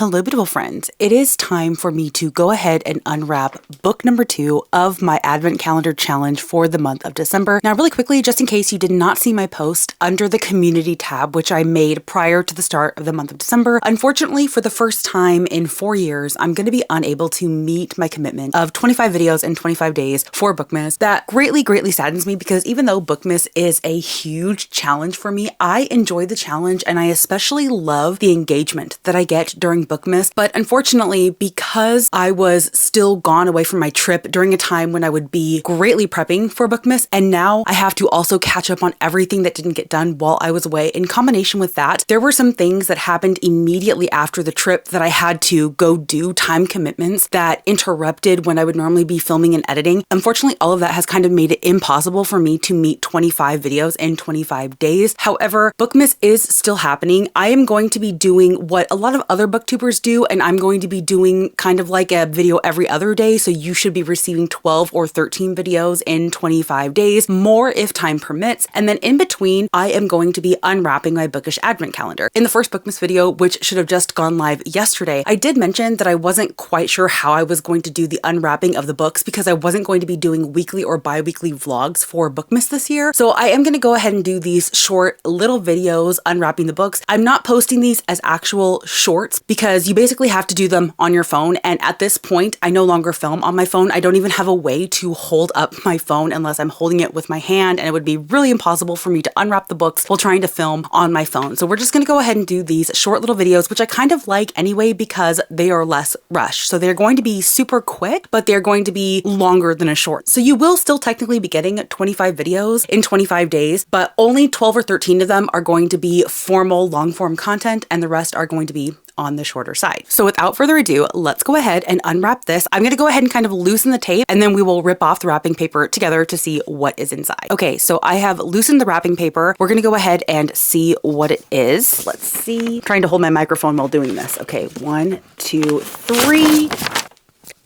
Hello, beautiful friends. It is time for me to go ahead and unwrap book number 2 of my Advent Calendar challenge for the month of December. Now, really quickly, just in case you did not see my post under the community tab, which I made prior to the start of the month of December, unfortunately, for the first time in 4 years, I'm going to be unable to meet my commitment of 25 videos in 25 days for Bookmas. That greatly saddens me because even though Bookmas is a huge challenge for me, I enjoy the challenge and I especially love the engagement that I get during Bookmas. But unfortunately, because I was still gone away from my trip during a time when I would be greatly prepping for Bookmas, and now I have to also catch up on everything that didn't get done while I was away. In combination with that, there were some things that happened immediately after the trip that I had to go do, time commitments that interrupted when I would normally be filming and editing. Unfortunately, all of that has kind of made it impossible for me to meet 25 videos in 25 days. However, Bookmas is still happening. I am going to be doing what a lot of other booktubers do, and I'm going to be doing kind of like a video every other day. So you should be receiving 12 or 13 videos in 25 days, more if time permits. And then in between, I am going to be unwrapping my Bookish Advent Calendar. In the first Bookmas video, which should have just gone live yesterday, I did mention that I wasn't quite sure how I was going to do the unwrapping of the books because I wasn't going to be doing weekly or bi-weekly vlogs for Bookmas this year. So I am going to go ahead and do these short little videos unwrapping the books. I'm not posting these as actual shorts because you basically have to do them on your phone. And at this point, I no longer film on my phone. I don't even have a way to hold up my phone unless I'm holding it with my hand. And it would be really impossible for me to unwrap the books while trying to film on my phone. So we're just going to go ahead and do these short little videos, which I kind of like anyway because they are less rushed. So they're going to be super quick, but they're going to be longer than a short. So you will still technically be getting 25 videos in 25 days, but only 12 or 13 of them are going to be formal long form content and the rest are going to be on the shorter side. So without further ado, let's go ahead and unwrap this. I'm going to go ahead and kind of loosen the tape and then we will rip off the wrapping paper together to see what is inside. Okay, so I have loosened the wrapping paper. We're going to go ahead and see what it is. Let's see. I'm trying to hold my microphone while doing this. Okay, 1, 2, 3.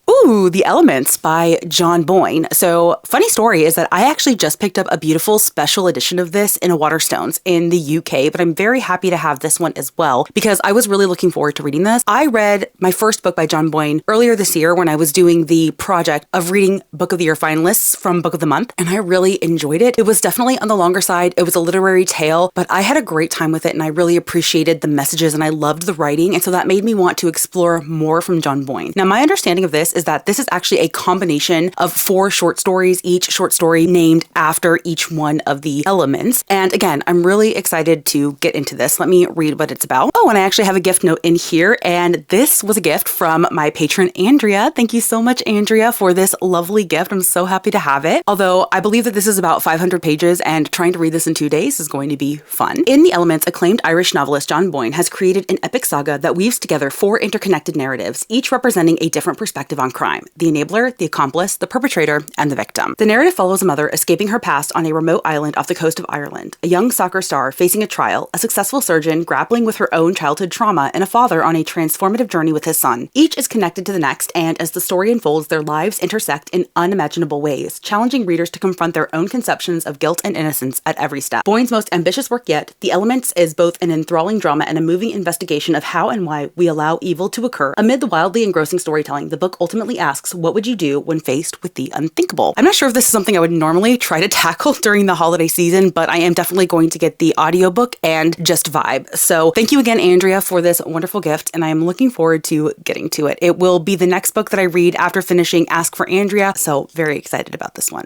Ooh, The Elements by John Boyne. So funny story is that I actually just picked up a beautiful special edition of this in a Waterstones in the UK, but I'm very happy to have this one as well because I was really looking forward to reading this. I read my first book by John Boyne earlier this year when I was doing the project of reading Book of the Year finalists from Book of the Month, and I really enjoyed it. It was definitely on the longer side. It was a literary tale, but I had a great time with it and I really appreciated the messages and I loved the writing, and so that made me want to explore more from John Boyne. Now, my understanding of this is that this is actually a combination of 4 short stories, each short story named after each one of the elements. And again, I'm really excited to get into this. Let me read what it's about. Oh, and I actually have a gift note in here, and this was a gift from my patron, Andrea. Thank you so much, Andrea, for this lovely gift. I'm so happy to have it. Although I believe that this is about 500 pages and trying to read this in 2 days is going to be fun. In The Elements, acclaimed Irish novelist John Boyne has created an epic saga that weaves together 4 interconnected narratives, each representing a different perspective on crime: the enabler, the accomplice, the perpetrator, and the victim. The narrative follows a mother escaping her past on a remote island off the coast of Ireland, a young soccer star facing a trial, a successful surgeon grappling with her own childhood trauma, and a father on a transformative journey with his son. Each is connected to the next, and as the story unfolds, their lives intersect in unimaginable ways, challenging readers to confront their own conceptions of guilt and innocence at every step. Boyne's most ambitious work yet, The Elements is both an enthralling drama and a moving investigation of how and why we allow evil to occur. Amid the wildly engrossing storytelling, the book ultimately asks, what would you do when faced with the unthinkable? I'm not sure if this is something I would normally try to tackle during the holiday season, but I am definitely going to get the audiobook and just vibe. So thank you again, Andrea, for this wonderful gift, and I am looking forward to getting to it. It will be the next book that I read after finishing Ask for Andrea, so very excited about this one.